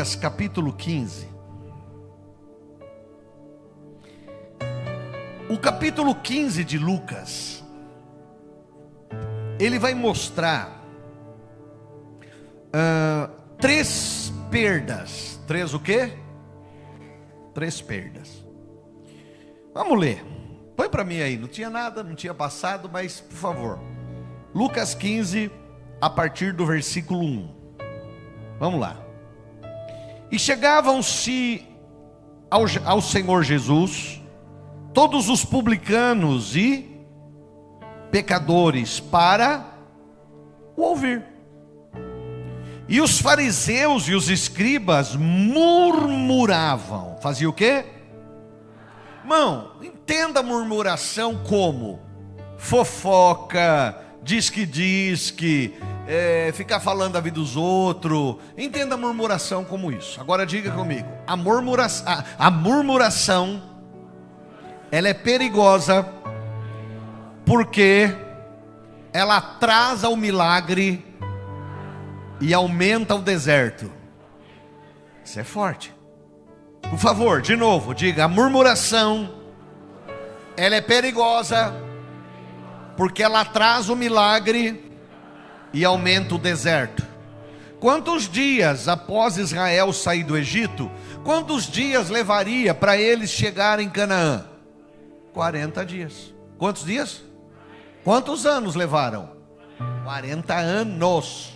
Lucas capítulo 15. O capítulo 15 de Lucas, ele vai mostrar três perdas. Três o quê? Três perdas. Vamos ler. Põe para mim aí. Não tinha nada, não tinha passado, mas por favor. Lucas 15, a partir do versículo 1. Vamos lá. E chegavam-se ao Senhor Jesus todos os publicanos e pecadores para o ouvir. E os fariseus e os escribas murmuravam. Fazia o quê? Irmão, entenda a murmuração como fofoca, diz que, ficar falando da vida dos outros. Entenda a murmuração como isso. Agora diga comigo, a murmuração, ela é perigosa, porque ela atrasa o milagre e aumenta o deserto. Isso é forte. Por favor, de novo, diga, a murmuração, ela é perigosa, porque ela atrasa o milagre e aumenta o deserto. Quantos dias após Israel sair do Egito, quantos dias levaria para eles chegarem em Canaã? 40 dias. Quantos dias? Quantos anos levaram? 40 anos.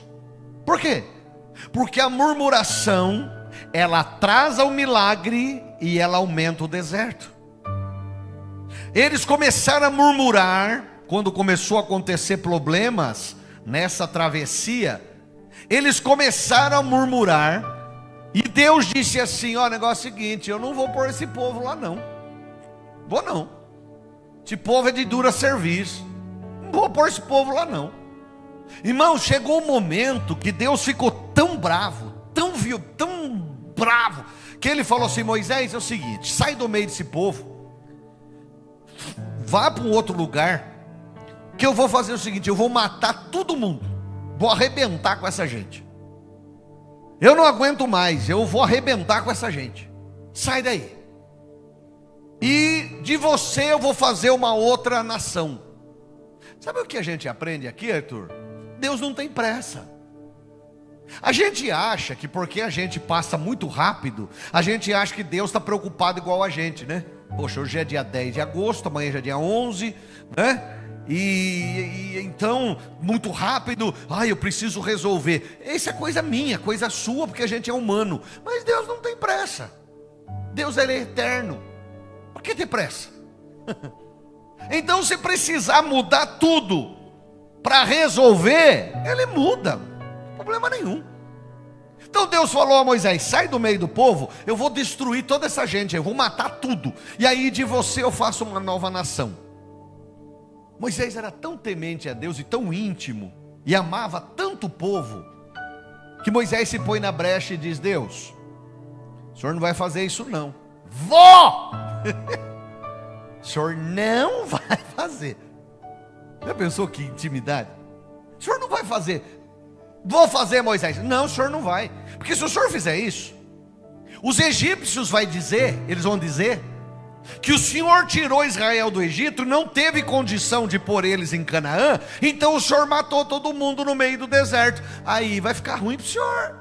Por quê? Porque a murmuração, ela atrasa o milagre e ela aumenta o deserto. Eles começaram a murmurar quando começou a acontecer problemas nessa travessia. Eles começaram a murmurar e Deus disse assim: ó, o negócio é o seguinte, eu não vou pôr esse povo lá não. Vou não. Esse povo é de dura serviço. Não vou pôr esse povo lá não. Irmão, chegou um momento que Deus ficou tão bravo, tão bravo, que ele falou assim: Moisés, é o seguinte, sai do meio desse povo, vá para um outro lugar, que eu vou fazer o seguinte, eu vou matar todo mundo, vou arrebentar com essa gente. Eu não aguento mais, eu vou arrebentar com essa gente. Sai daí. E de você eu vou fazer uma outra nação. Sabe o que a gente aprende aqui, Arthur? Deus não tem pressa. A gente acha que porque a gente passa muito rápido, a gente acha que Deus está preocupado igual a gente, né? Poxa, hoje é dia 10 de agosto, amanhã já é dia 11, né? E então, muito rápido, eu preciso resolver. Isso é coisa minha, coisa sua, porque a gente é humano. Mas Deus não tem pressa. Deus, ele é eterno. Por que ter pressa? Então, se precisar mudar tudo para resolver, ele muda, não tem problema nenhum. Então Deus falou a Moisés: sai do meio do povo, eu vou destruir toda essa gente, eu vou matar tudo, e aí de você eu faço uma nova nação. Moisés era tão temente a Deus e tão íntimo, e amava tanto o povo, que Moisés se põe na brecha e diz: Deus, o senhor não vai fazer isso não. Vou! O senhor não vai fazer. Já pensou que intimidade? O senhor não vai fazer. Vou fazer, Moisés. Não, o senhor não vai. Porque se o senhor fizer isso, os egípcios eles vão dizer que o senhor tirou Israel do Egito, não teve condição de pôr eles em Canaã, então o senhor matou todo mundo no meio do deserto. Aí vai ficar ruim para o senhor,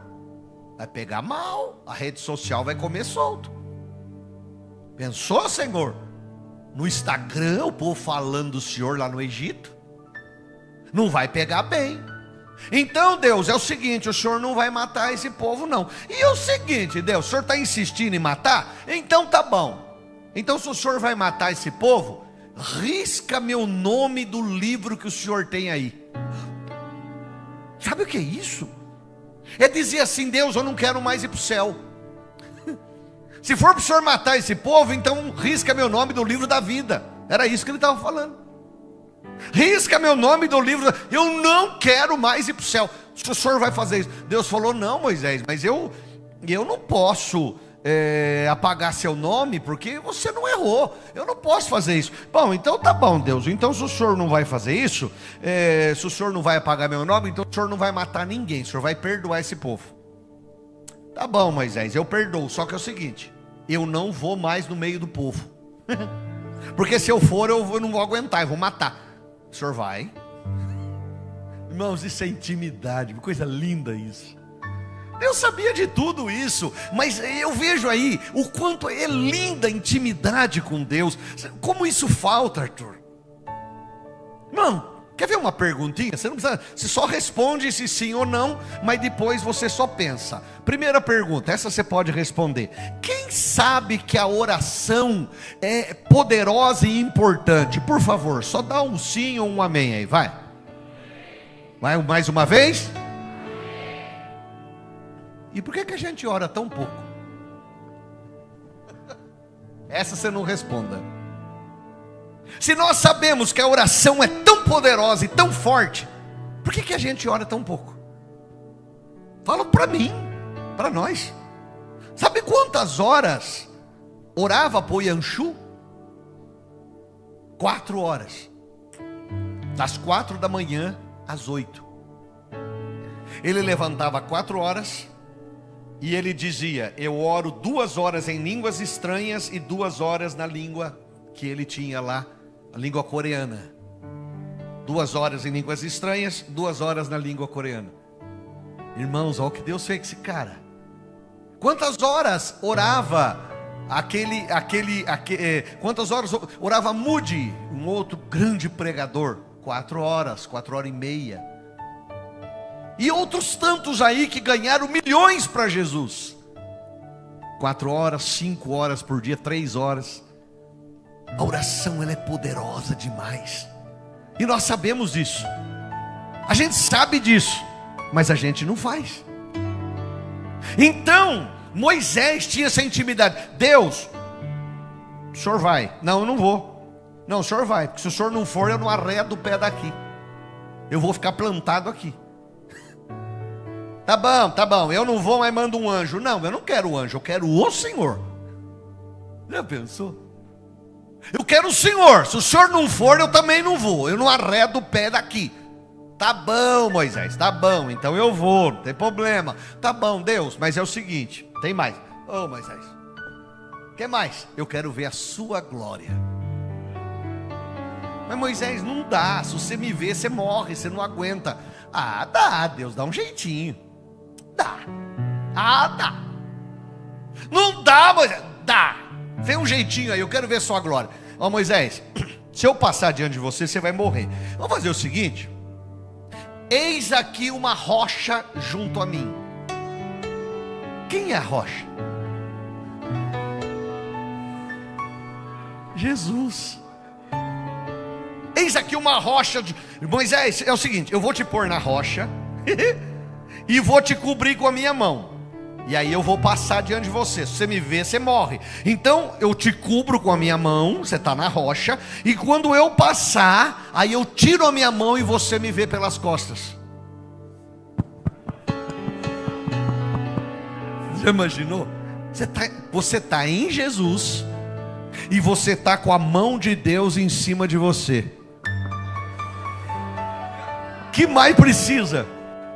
vai pegar mal, a rede social vai comer solto. Pensou, Senhor? No Instagram, o povo falando do senhor lá no Egito, não vai pegar bem. Então Deus, é o seguinte, o senhor não vai matar esse povo não. E é o seguinte, Deus, o senhor está insistindo em matar? Então tá bom. Então se o senhor vai matar esse povo, risca meu nome do livro que o senhor tem aí. Sabe o que é isso? É dizer assim: Deus, eu não quero mais ir para o céu. Se for para o senhor matar esse povo, então risca meu nome do livro da vida. Era isso que ele estava falando. Risca meu nome do livro. Eu não quero mais ir para o céu. Se o senhor vai fazer isso. Deus falou: não, Moisés, mas eu não posso apagar seu nome, porque você não errou. Eu não posso fazer isso. Bom, então tá bom, Deus. Então se o senhor não vai fazer isso, se o senhor não vai apagar meu nome, então o senhor não vai matar ninguém. O senhor vai perdoar esse povo. Tá bom, Moisés, eu perdoo, só que é o seguinte, eu não vou mais no meio do povo. Porque se eu for, eu não vou aguentar, eu vou matar. O senhor vai? Irmãos, isso é intimidade, coisa linda isso. Eu sabia de tudo isso, mas eu vejo aí o quanto é linda a intimidade com Deus. Como isso falta, Arthur? Irmão, quer ver uma perguntinha? Você não precisa, você só responde se sim ou não, mas depois você só pensa. Primeira pergunta, essa você pode responder. Quem sabe que a oração é poderosa e importante? Por favor, só dá um sim ou um amém aí, vai. Vai mais uma vez? E por que a gente ora tão pouco? Essa você não responda. Se nós sabemos que a oração é tão poderosa e tão forte, por que a gente ora tão pouco? Fala para mim, para nós. Sabe quantas horas orava Poianchu? 4 horas. Das 4 da manhã às 8. Ele levantava 4 horas e ele dizia: eu oro 2 horas em línguas estranhas e 2 horas na língua que ele tinha lá, a língua coreana. 2 horas em línguas estranhas, 2 horas na língua coreana. Irmãos, olha o que Deus fez com esse cara. Quantas horas orava quantas horas orava Moody, um outro grande pregador? 4 horas, 4 horas e meia. E outros tantos aí que ganharam milhões para Jesus. 4 horas, 5 horas por dia, 3 horas. A oração, ela é poderosa demais. E nós sabemos disso. A gente sabe disso, mas a gente não faz. Então, Moisés tinha essa intimidade. Deus, o senhor vai? Não, eu não vou. Não, o senhor vai, porque se o senhor não for, eu não arredo o pé daqui. Eu vou ficar plantado aqui. Tá bom, eu não vou, mas manda um anjo. Não, eu não quero o anjo, eu quero o Senhor. Já pensou? Eu quero o Senhor, se o senhor não for, eu também não vou. Eu não arredo o pé daqui. Tá bom, Moisés, tá bom, então eu vou, não tem problema. Tá bom, Deus, mas é o seguinte, tem mais. Ô Moisés, o que mais? Eu quero ver a sua glória. Mas Moisés, não dá, se você me ver, você morre, você não aguenta. Ah, dá, Deus, dá um jeitinho. Dá. Ah, dá. Não dá, Moisés, dá. Vem um jeitinho aí, eu quero ver sua glória. Ó Moisés, se eu passar diante de você, você vai morrer. Vamos fazer o seguinte: eis aqui uma rocha junto a mim. Quem é a rocha? Jesus. Eis aqui uma rocha. Moisés, é o seguinte: eu vou te pôr na rocha e vou te cobrir com a minha mão. E aí eu vou passar diante de você. Se você me ver, você morre. Então eu te cubro com a minha mão. Você está na rocha. E quando eu passar, aí eu tiro a minha mão e você me vê pelas costas. Já imaginou? Você tá em Jesus e você está com a mão de Deus em cima de você. Que mais precisa?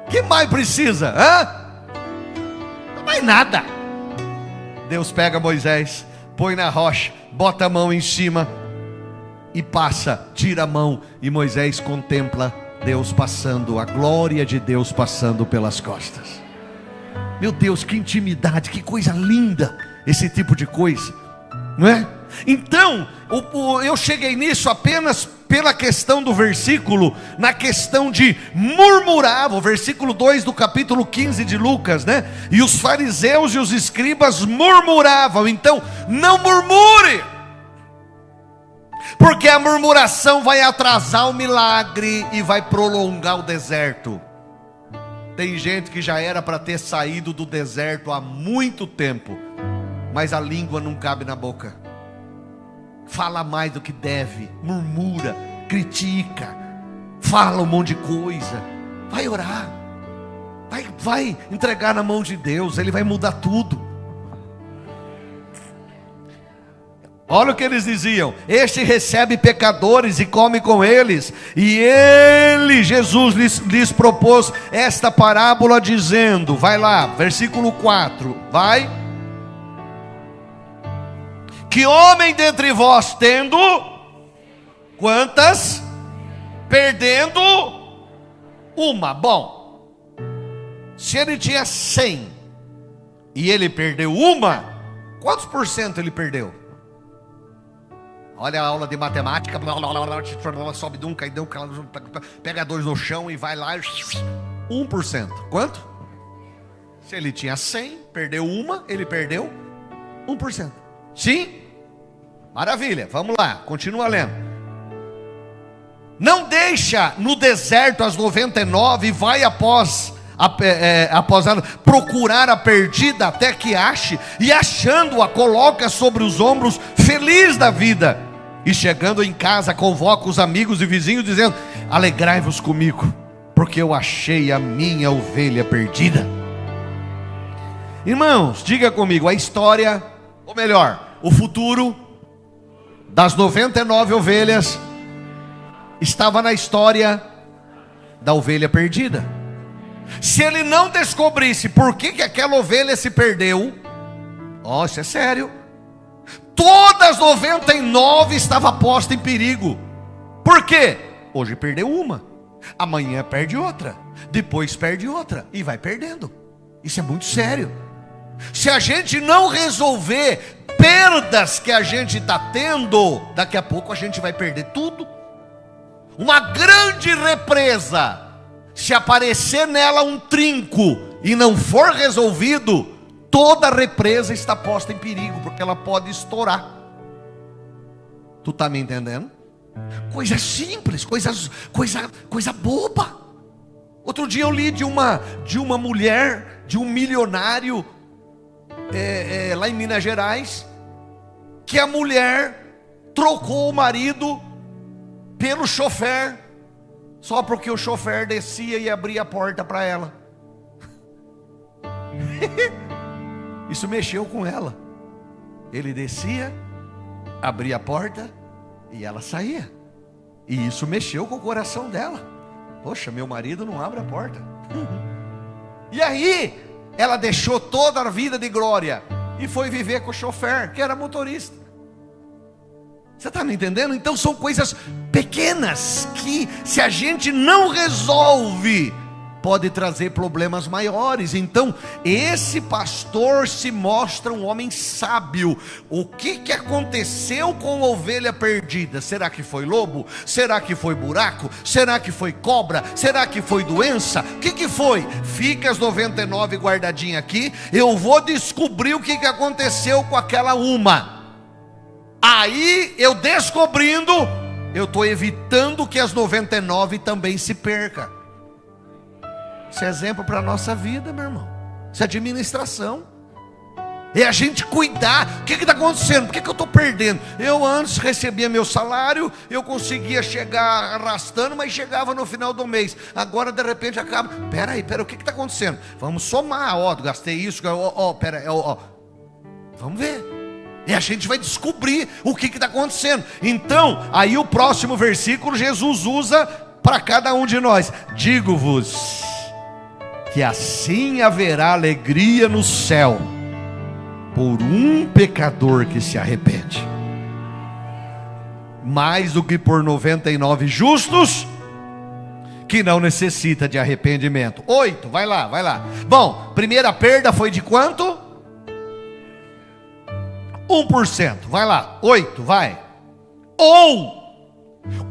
Que mais precisa? Hã? Não mais nada. Deus pega Moisés, põe na rocha, bota a mão em cima e passa, tira a mão, e Moisés contempla Deus passando, a glória de Deus passando pelas costas. Meu Deus, que intimidade, que coisa linda esse tipo de coisa, não é? Então, eu cheguei nisso apenas pela questão do versículo, na questão de murmurar, o versículo 2 do capítulo 15 de Lucas, né? E os fariseus e os escribas murmuravam. Então, não murmure, porque a murmuração vai atrasar o milagre e vai prolongar o deserto. Tem gente que já era para ter saído do deserto há muito tempo, mas a língua não cabe na boca. Fala mais do que deve, murmura, critica, fala um monte de coisa. Vai orar, vai entregar na mão de Deus, Ele vai mudar tudo. Olha o que eles diziam: este recebe pecadores e come com eles. E ele, Jesus, lhes propôs esta parábola dizendo, vai lá, versículo 4, vai. Que homem dentre vós tendo quantas? Perdendo uma. Bom, se ele tinha 100 e ele perdeu uma, quantos por cento ele perdeu? Olha a aula de matemática, sobe de um, cai de um, pega 2 no chão e vai lá, 1%. Quanto? Se ele tinha 100, perdeu uma, ele perdeu 1%. Sim? Maravilha, vamos lá, continua lendo. Não deixa no deserto as 99 e vai após ela procurar a perdida até que ache, e achando-a coloca sobre os ombros, feliz da vida, e chegando em casa convoca os amigos e vizinhos dizendo: alegrai-vos comigo, porque eu achei a minha ovelha perdida. Irmãos, diga comigo, a história, ou melhor, o futuro das 99 ovelhas estava na história da ovelha perdida. Se ele não descobrisse por que aquela ovelha se perdeu, isso é sério, todas as 99 estavam postas em perigo. Por quê? Hoje perdeu uma, amanhã perde outra, depois perde outra, e vai perdendo. Isso é muito sério. Se a gente não resolver perdas que a gente está tendo, daqui a pouco a gente vai perder tudo. Uma grande represa, se aparecer nela um trinco e não for resolvido, toda a represa está posta em perigo, porque ela pode estourar. Tu está me entendendo? Coisa simples, coisa boba. Outro dia eu li de uma mulher, de um milionário lá em Minas Gerais, que a mulher trocou o marido pelo chofer, só porque o chofer descia e abria a porta para ela. Isso mexeu com ela. Ele descia, abria a porta e ela saía. E isso mexeu com o coração dela. Poxa, meu marido não abre a porta. E aí ela deixou toda a vida de glória e foi viver com o chofer, que era motorista. Você está me entendendo? Então são coisas pequenas que, se a gente não resolve, pode trazer problemas maiores. Então esse pastor se mostra um homem sábio. O que aconteceu com a ovelha perdida? Será que foi lobo? Será que foi buraco? Será que foi cobra? Será que foi doença? O que foi? Fica as 99 guardadinhas aqui, eu vou descobrir o que aconteceu com aquela uma. Aí eu descobrindo, eu estou evitando que as 99 também se percam. Isso é exemplo para a nossa vida, meu irmão. Isso é administração. É a gente cuidar. O que está acontecendo? Por que eu estou perdendo? Eu antes recebia meu salário, eu conseguia chegar arrastando, mas chegava no final do mês. Agora de repente acaba. Peraí, o que está acontecendo? Vamos somar, gastei isso, vamos ver. E a gente vai descobrir o que está acontecendo. Então, aí o próximo versículo Jesus usa para cada um de nós. Digo-vos que assim haverá alegria no céu por um pecador que se arrepende, mais do que por 99 justos que não necessita de arrependimento. 8, vai lá. Bom, primeira perda foi de quanto? 1%, vai lá, 8, vai. Ou,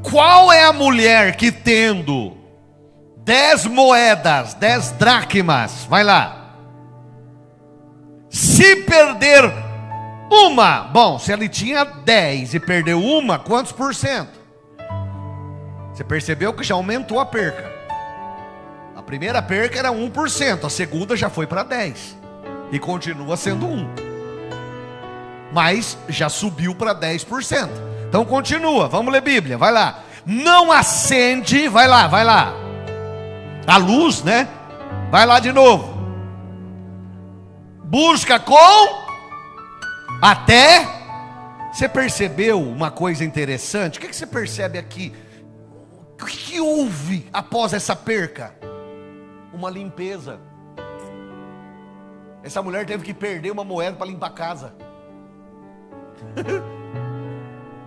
qual é a mulher que tendo 10 moedas, 10 dracmas, vai lá, se perder uma, bom, se ele tinha 10 e perdeu uma, quantos por cento? Você percebeu que já aumentou a perca. A primeira perca era 1%, a segunda já foi para 10, e continua sendo 1%. Mas já subiu para 10%. Então continua, vamos ler Bíblia, vai lá. Não acende, vai lá. A luz, né? Vai lá de novo. Busca com até Você percebeu uma coisa interessante? O que você percebe aqui? O que houve após essa perca? Uma limpeza. Essa mulher teve que perder uma moeda para limpar a casa.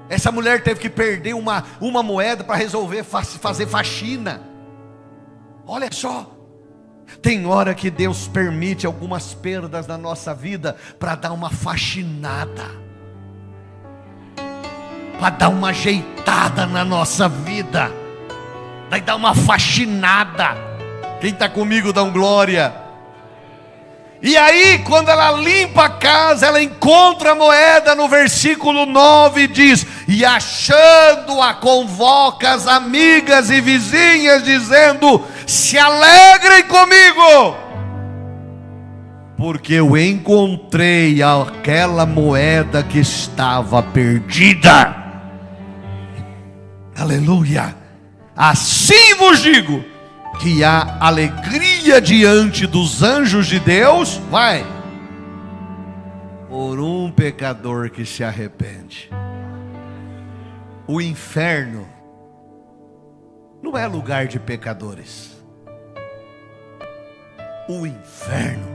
Essa mulher teve que perder uma moeda para resolver fazer faxina. Olha só. Tem hora que Deus permite algumas perdas na nossa vida para dar uma faxinada, para dar uma ajeitada na nossa vida, vai dar uma faxinada. Quem está comigo dá um glória. E aí, quando ela limpa a casa, ela encontra a moeda. No versículo 9 diz: e achando-a, convoca as amigas e vizinhas, dizendo: se alegrem comigo, porque eu encontrei aquela moeda que estava perdida. Aleluia. Assim vos digo, que há alegria diante dos anjos de Deus, vai, por um pecador que se arrepende. O inferno não é lugar de pecadores. O inferno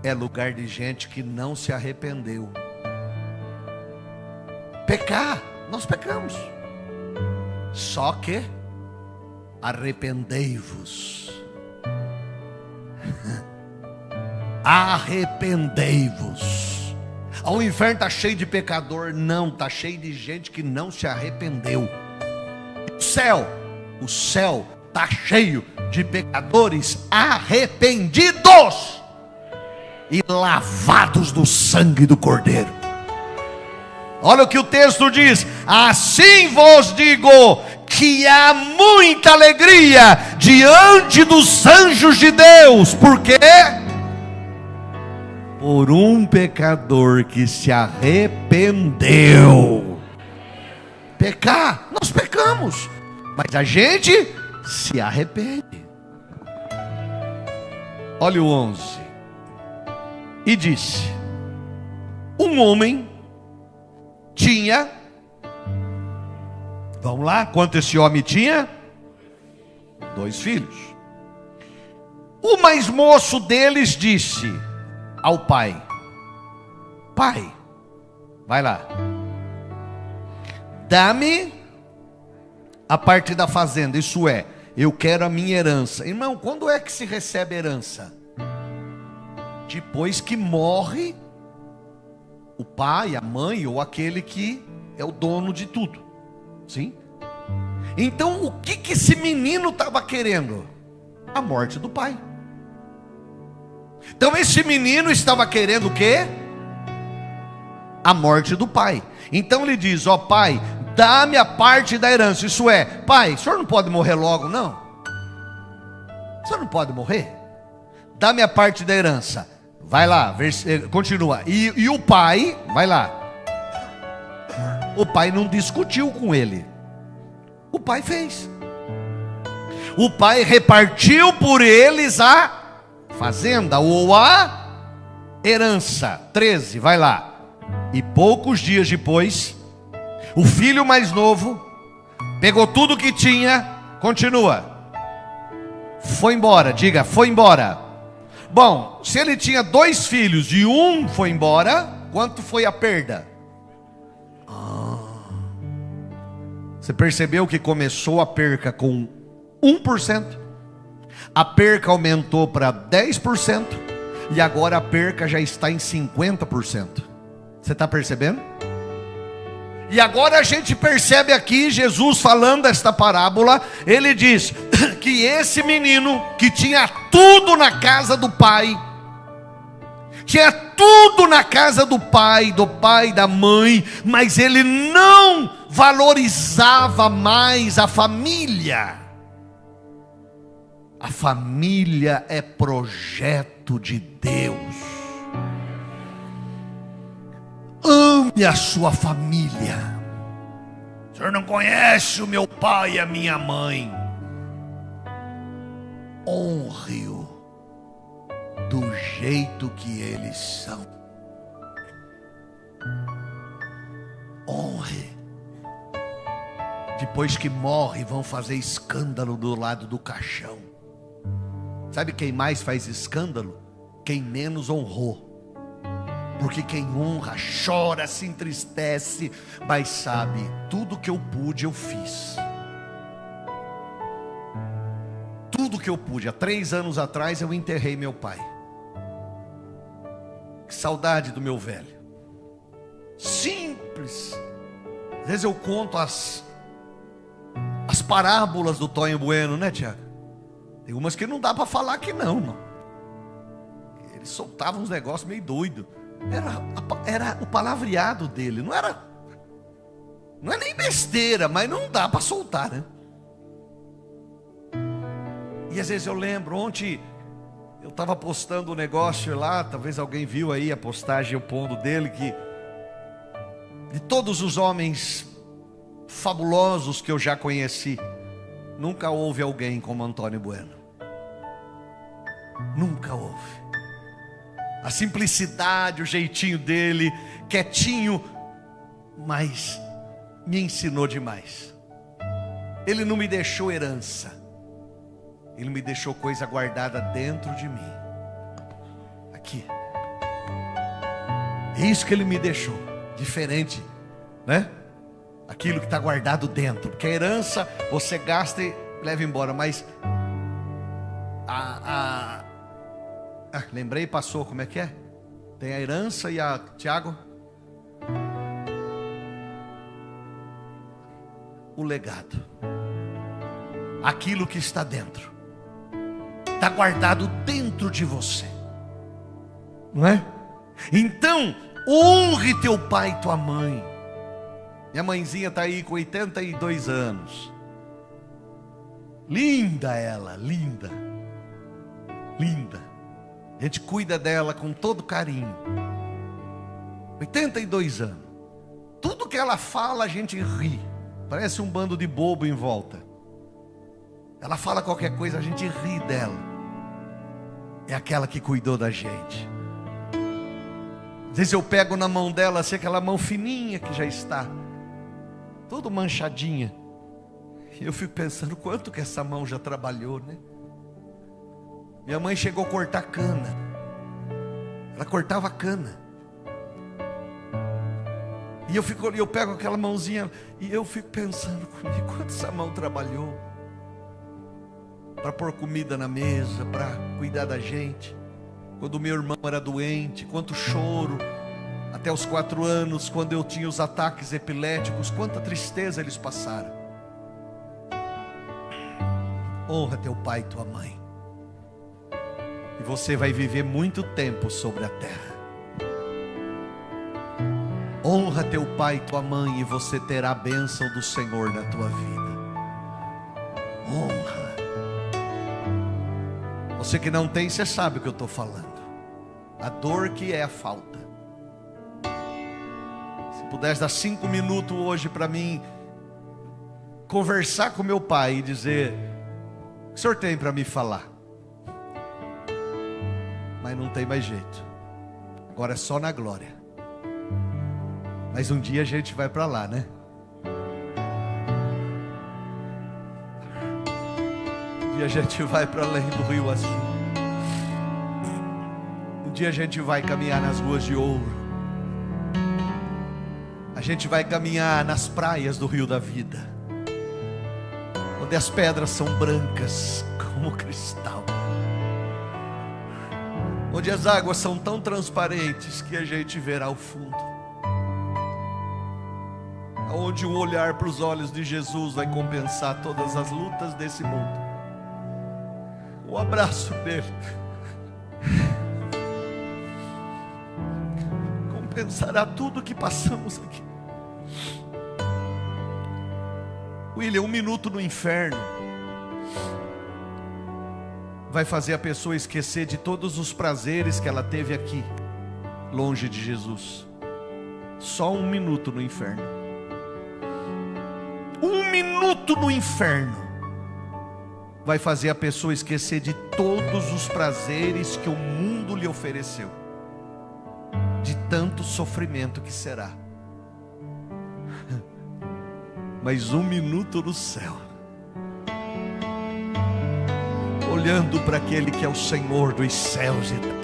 é lugar de gente que não se arrependeu. Pecar, nós pecamos, só que arrependei-vos. Arrependei-vos. O inferno está cheio de pecador? Não, está cheio de gente que não se arrependeu. O céu está cheio de pecadores arrependidos e lavados no sangue do Cordeiro. Olha o que o texto diz: assim vos digo, que há muita alegria diante dos anjos de Deus. Por quê? Por um pecador que se arrependeu. Pecar, nós pecamos, mas a gente se arrepende. Olha o 11. E disse: um homem tinha, vamos lá, quanto esse homem tinha? 2 filhos. O mais moço deles disse ao pai: pai, vai lá, dá-me a parte da fazenda, isso é, eu quero a minha herança. Irmão, quando é que se recebe herança? Depois que morre o pai, a mãe ou aquele que é o dono de tudo. Sim? Então o que esse menino estava querendo? A morte do pai. Então esse menino estava querendo o quê? A morte do pai. Então ele diz: ó pai, dá-me a parte da herança. Isso é, pai, o senhor não pode morrer logo, não? O senhor não pode morrer? Dá-me a parte da herança. Vai lá, continua. E o pai, vai lá. O pai não discutiu com ele. O pai fez. O pai repartiu por eles a fazenda ou a herança. 13, vai lá. E poucos dias depois, o filho mais novo pegou tudo que tinha, continua, foi embora. Diga, foi embora. Bom, se ele tinha 2 filhos e um foi embora, quanto foi a perda? Você percebeu que começou a perca com 1%, a perca aumentou para 10%, e agora a perca já está em 50%. Você está percebendo? E agora a gente percebe aqui, Jesus falando esta parábola, ele diz que esse menino que tinha tudo na casa do pai, tinha tudo na casa do pai, da mãe, mas ele não valorizava mais a família. A família é projeto de Deus. Ame a sua família. O senhor não conhece o meu pai e a minha mãe. Honre-o do jeito que eles são. morrer. Depois que morre, vão fazer escândalo do lado do caixão. Sabe quem mais faz escândalo? Quem menos honrou. Porque quem honra chora, se entristece, mas sabe, tudo que eu pude eu fiz. Tudo que eu pude. Há 3 anos atrás eu enterrei meu pai. Que saudade do meu velho. Simples. Às vezes eu conto as parábolas do Tonho Bueno, né, Tiago? Tem umas que não dá para falar que não. Ele soltava uns negócios meio doidos. Era o palavreado dele. Não é nem besteira, mas não dá para soltar, né? E às vezes eu lembro, ontem eu estava postando um negócio lá, talvez alguém viu aí a postagem, eu pondo dele, que de todos os homens fabulosos que eu já conheci, nunca houve alguém como Antônio Bueno. Nunca houve. A simplicidade, o jeitinho dele, quietinho, mas me ensinou demais. Ele não me deixou herança. Ele me deixou coisa guardada dentro de mim. Aqui. É isso que ele me deixou. Diferente, né? Aquilo que está guardado dentro. Porque a herança você gasta e leva embora. Mas lembrei, passou, como é que é? Tem a herança e a... Tiago? O legado. Aquilo que está dentro. Está guardado dentro de você. Não é? Então, honre teu pai e tua mãe. Minha mãezinha está aí com 82 anos. Linda ela, linda. Linda. A gente cuida dela com todo carinho. 82 anos. Tudo que ela fala a gente ri. Parece um bando de bobo em volta. Ela fala qualquer coisa, a gente ri dela. É aquela que cuidou da gente. Às vezes eu pego na mão dela, assim, aquela mão fininha que já está toda manchadinha. E eu fico pensando quanto que essa mão já trabalhou, né? Minha mãe chegou a cortar cana. Ela cortava cana. E eu pego aquela mãozinha e eu fico pensando comigo, quanto essa mão trabalhou para pôr comida na mesa, para cuidar da gente. Quando meu irmão era doente, quanto choro. Até os 4 anos, quando eu tinha os ataques epiléticos, quanta tristeza eles passaram. Honra teu pai e tua mãe. E você vai viver muito tempo sobre a terra. Honra teu pai e tua mãe e você terá a bênção do Senhor na tua vida. Honra. Você que não tem, você sabe o que eu estou falando. A dor que é a falta. Se pudesse dar 5 minutos hoje para mim conversar com meu pai e dizer: o que o senhor tem para me falar? Mas não tem mais jeito. Agora é só na glória. Mas um dia a gente vai para lá, né? Um dia a gente vai para além do rio azul. Um dia a gente vai caminhar nas ruas de ouro. A gente vai caminhar nas praias do rio da vida, onde as pedras são brancas como cristal, onde as águas são tão transparentes que a gente verá o fundo, onde um olhar para os olhos de Jesus vai compensar todas as lutas desse mundo. O abraço dele compensará tudo que passamos aqui. William, 1 minuto no inferno vai fazer a pessoa esquecer de todos os prazeres que ela teve aqui, longe de Jesus. Só 1 minuto no inferno. 1 minuto no inferno vai fazer a pessoa esquecer de todos os prazeres que o mundo lhe ofereceu, de tanto sofrimento que será. mas 1 minuto no céu, olhando para aquele que é o Senhor dos céus e da terra.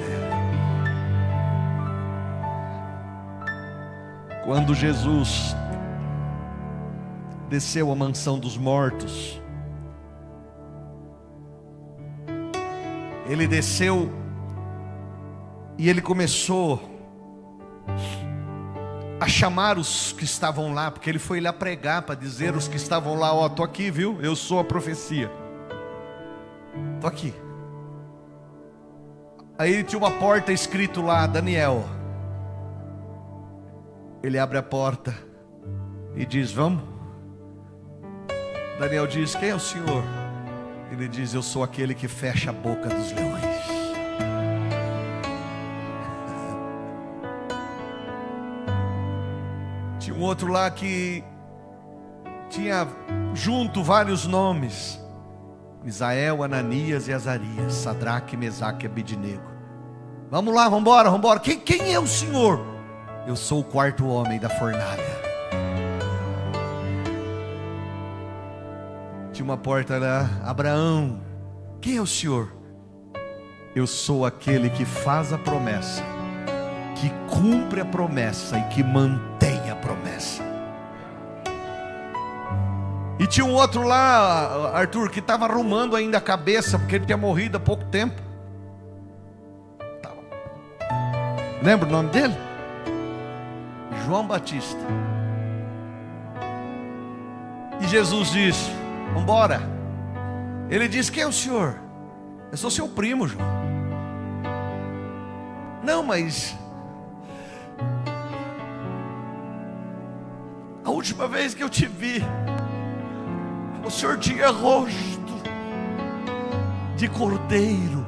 Quando Jesus desceu à mansão dos mortos, ele desceu e ele começou a chamar os que estavam lá, porque ele foi lá pregar para dizer aos que estavam lá: ó, tô aqui, viu? Eu sou a profecia. Tô aqui. Aí tinha uma porta escrito lá, Daniel. Ele abre a porta e diz: vamos. Daniel diz: quem é o Senhor? Ele diz: eu sou aquele que fecha a boca dos leões. Tinha um outro lá que tinha junto vários nomes: Misael, Ananias e Azarias, Sadraque, Mesaque e Abednego. Vamos lá, vamos embora. Quem é o Senhor? Eu sou o 4º homem da fornalha. Tinha uma porta lá: Abraão, quem é o Senhor? Eu sou aquele que faz a promessa, que cumpre a promessa e que mantém a promessa. E tinha um outro lá, Arthur, que estava arrumando ainda a cabeça, porque ele tinha morrido há pouco tempo. Lembra o nome dele? João Batista. E Jesus disse: vamos embora. Ele disse: quem é o Senhor? Eu sou seu primo, João. Não, mas a última vez que eu te vi, o Senhor tinha rosto de cordeiro,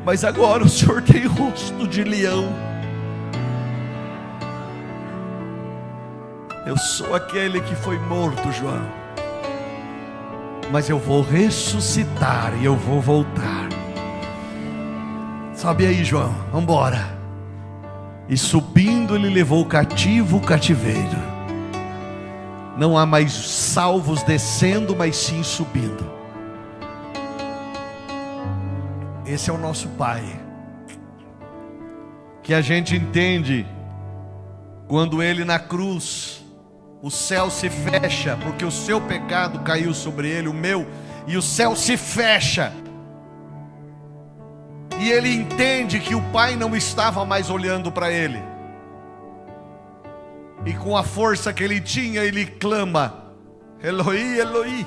mas agora o Senhor tem rosto de leão. Eu sou aquele que foi morto, João, mas eu vou ressuscitar e eu vou voltar. Sobe aí, João, vamos embora. E subindo ele levou cativo o cativeiro. Não há mais salvos descendo, mas sim subindo. Esse é o nosso Pai, que a gente entende quando Ele na cruz, o céu se fecha, porque o seu pecado caiu sobre Ele, o meu, e o céu se fecha, e Ele entende que o Pai não estava mais olhando para Ele, e com a força que Ele tinha, Ele clama: Eloi, Eloi,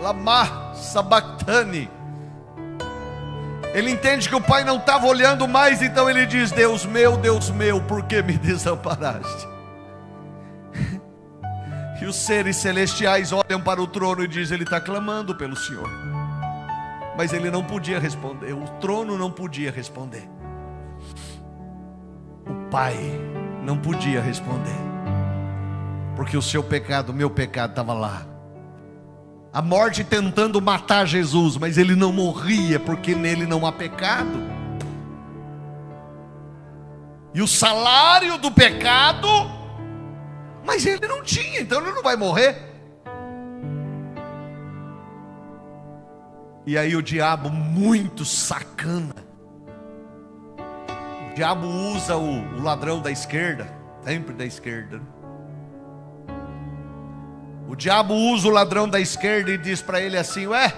lama sabachthani. Ele entende que o Pai não estava olhando mais, então ele diz: Deus meu, por que me desamparaste? E os seres celestiais olham para o trono e dizem: ele está clamando pelo Senhor. Mas ele não podia responder, o trono não podia responder, o Pai não podia responder, porque o seu pecado, o meu pecado estava lá. A morte tentando matar Jesus, mas ele não morria, porque nele não há pecado. E o salário do pecado, mas ele não tinha, então ele não vai morrer. E aí o diabo, muito sacana, o diabo usa o ladrão da esquerda, sempre da esquerda, né? O diabo usa o ladrão da esquerda e diz para ele assim: ué,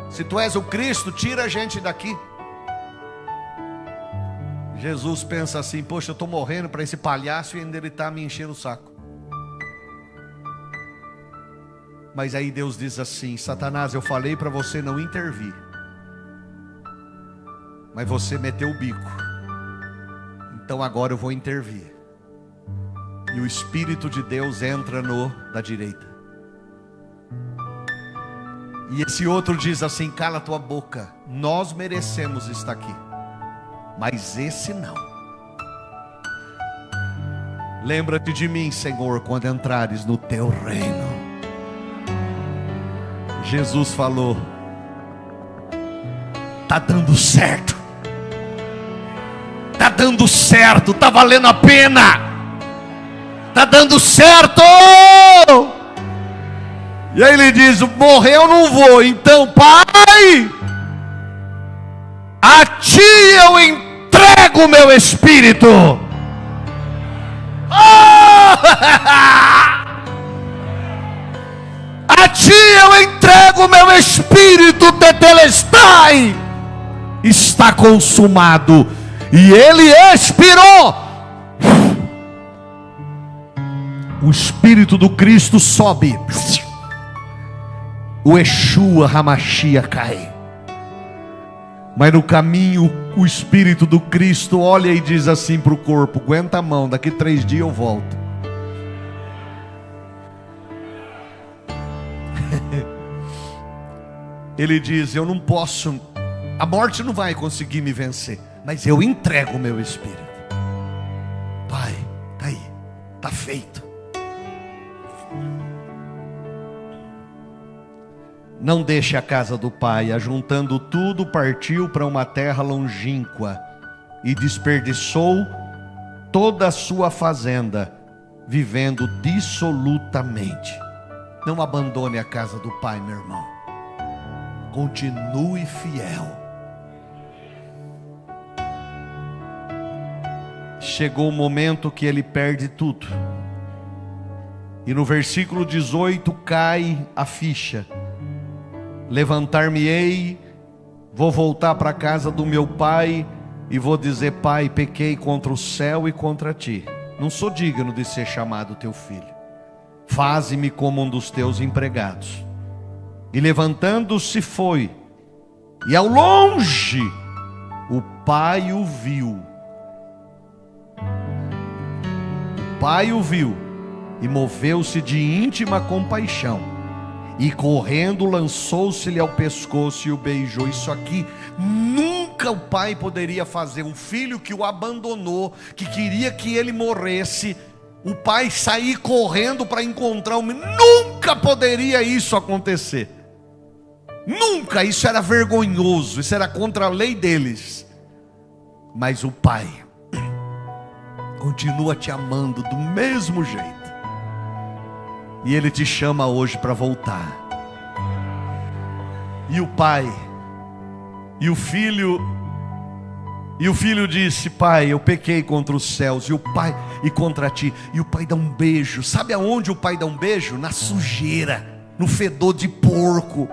se tu és o Cristo, tira a gente daqui. Jesus pensa assim: poxa, eu estou morrendo para esse palhaço e ainda ele está me enchendo o saco. Mas aí Deus diz assim: Satanás, eu falei para você não intervir, mas você meteu o bico, então agora eu vou intervir. E o Espírito de Deus entra no da direita. E esse outro diz assim: cala tua boca, nós merecemos estar aqui, mas esse não. Lembra-te de mim, Senhor, quando entrares no teu reino. Jesus falou: está dando certo, está dando certo, está valendo a pena. está dando certo. E aí ele diz: morrer eu não vou, então, Pai, a ti eu entrego o meu espírito. A ti eu entrego o meu espírito, tetelestai, está consumado. E ele expirou. O Espírito do Cristo sobe. O Yeshua Hamashia cai. Mas no caminho, o Espírito do Cristo olha e diz assim para o corpo: aguenta a mão, daqui 3 dias eu volto. Ele diz: eu não posso, a morte não vai conseguir me vencer, mas eu entrego o meu espírito. Pai, está aí, está feito. Não deixe a casa do pai. Ajuntando tudo, partiu para uma terra longínqua e desperdiçou toda a sua fazenda, vivendo dissolutamente. Não abandone a casa do pai, meu irmão. Continue fiel. Chegou o momento que ele perde tudo. E no versículo 18 cai a ficha: levantar-me-ei, vou voltar para a casa do meu pai e vou dizer: pai, pequei contra o céu e contra ti. Não sou digno de ser chamado teu filho. Faze-me como um dos teus empregados. E levantando-se foi, e ao longe o pai o viu. O pai o viu e moveu-se de íntima compaixão, e correndo lançou-se-lhe ao pescoço e o beijou. Isso aqui nunca o pai poderia fazer. Um filho que o abandonou, que queria que ele morresse, o pai sair correndo para encontrar o menino. Nunca poderia isso acontecer. Nunca. Isso era vergonhoso, isso era contra a lei deles. Mas o pai continua te amando do mesmo jeito. E ele te chama hoje para voltar. E o pai, e o filho disse: pai, eu pequei contra os céus e o pai e contra ti. E o pai dá um beijo. Sabe aonde o pai dá um beijo? Na sujeira, no fedor de porco.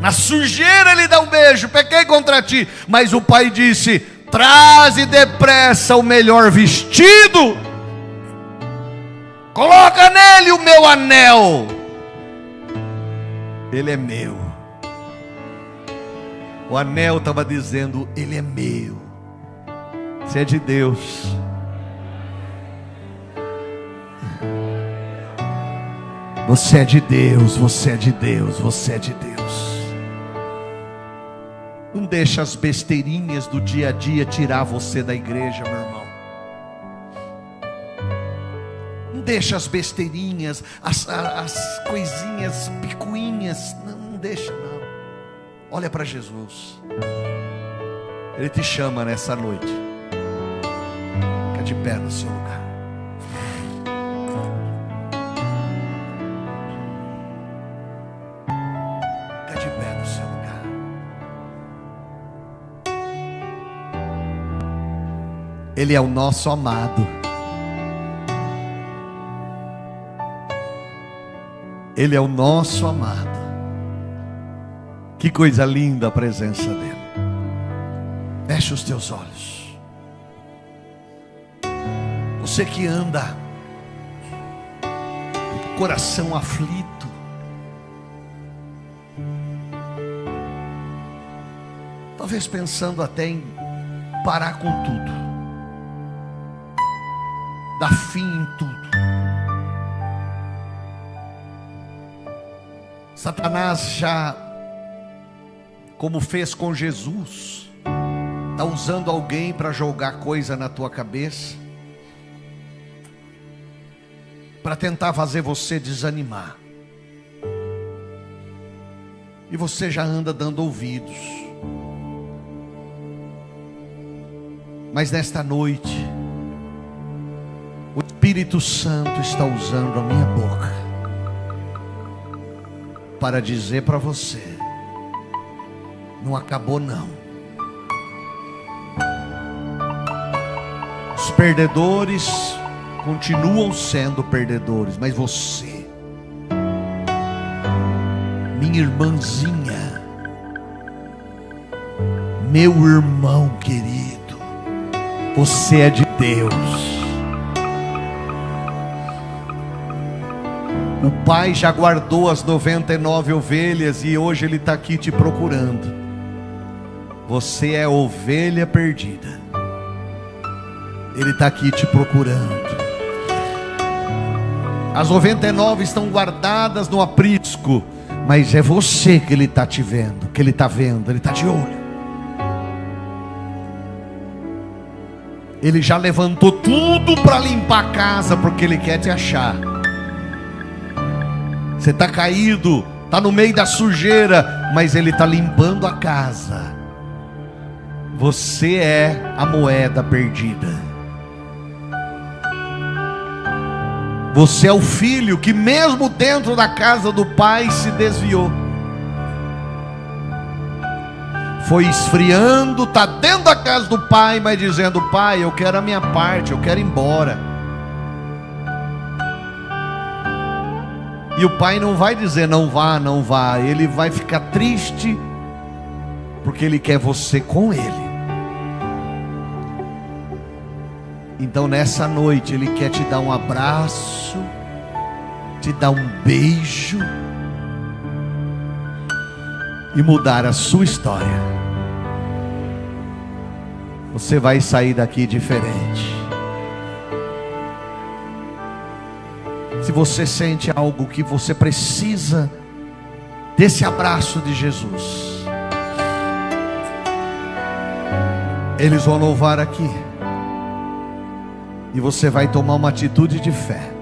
Na sujeira ele dá um beijo. Pequei contra ti. Mas o pai disse: traze depressa o melhor vestido, coloca nele o meu anel, ele é meu. O anel estava dizendo: ele é meu. Você é de Deus. Você é de Deus, você é de Deus, você é de Deus. Não deixa as besteirinhas do dia a dia tirar você da igreja, meu irmão. Não deixa as besteirinhas, as coisinhas, picuinhas. Não deixa, não. Olha para Jesus. Ele te chama nessa noite. Fica de pé no seu lugar. Fica de pé no seu lugar. Ele é o nosso amado. Ele é o nosso amado. Que coisa linda a presença dele. Feche os teus olhos. Você que anda coração aflito, talvez pensando até em parar com tudo, dar fim em tudo. Satanás já, como fez com Jesus, está usando alguém para jogar coisa na tua cabeça, para tentar fazer você desanimar. E você já anda dando ouvidos. Mas nesta noite, o Espírito Espírito Santo está usando a minha boca para dizer para você: não acabou não. Os perdedores continuam sendo perdedores, mas você, minha irmãzinha, meu irmão querido, você é de Deus. O Pai já guardou as 99 ovelhas e hoje Ele está aqui te procurando. Você é ovelha perdida. Ele está aqui te procurando. As 99 estão guardadas no aprisco, mas é você que Ele está te vendo, que Ele está vendo, Ele está de olho. Ele já levantou tudo para limpar a casa, porque Ele quer te achar. Você está caído, está no meio da sujeira, mas Ele está limpando a casa. Você é a moeda perdida. Você é o filho que mesmo dentro da casa do pai se desviou. Foi esfriando, está dentro da casa do pai, mas dizendo: pai, eu quero a minha parte, eu quero ir embora. E o pai não vai dizer não vá, não vá. Ele vai ficar triste, porque ele quer você com ele. Então nessa noite Ele quer te dar um abraço, te dar um beijo e mudar a sua história. Você vai sair daqui diferente. Se você sente algo que você precisa desse abraço de Jesus, eles vão louvar aqui. E você vai tomar uma atitude de fé.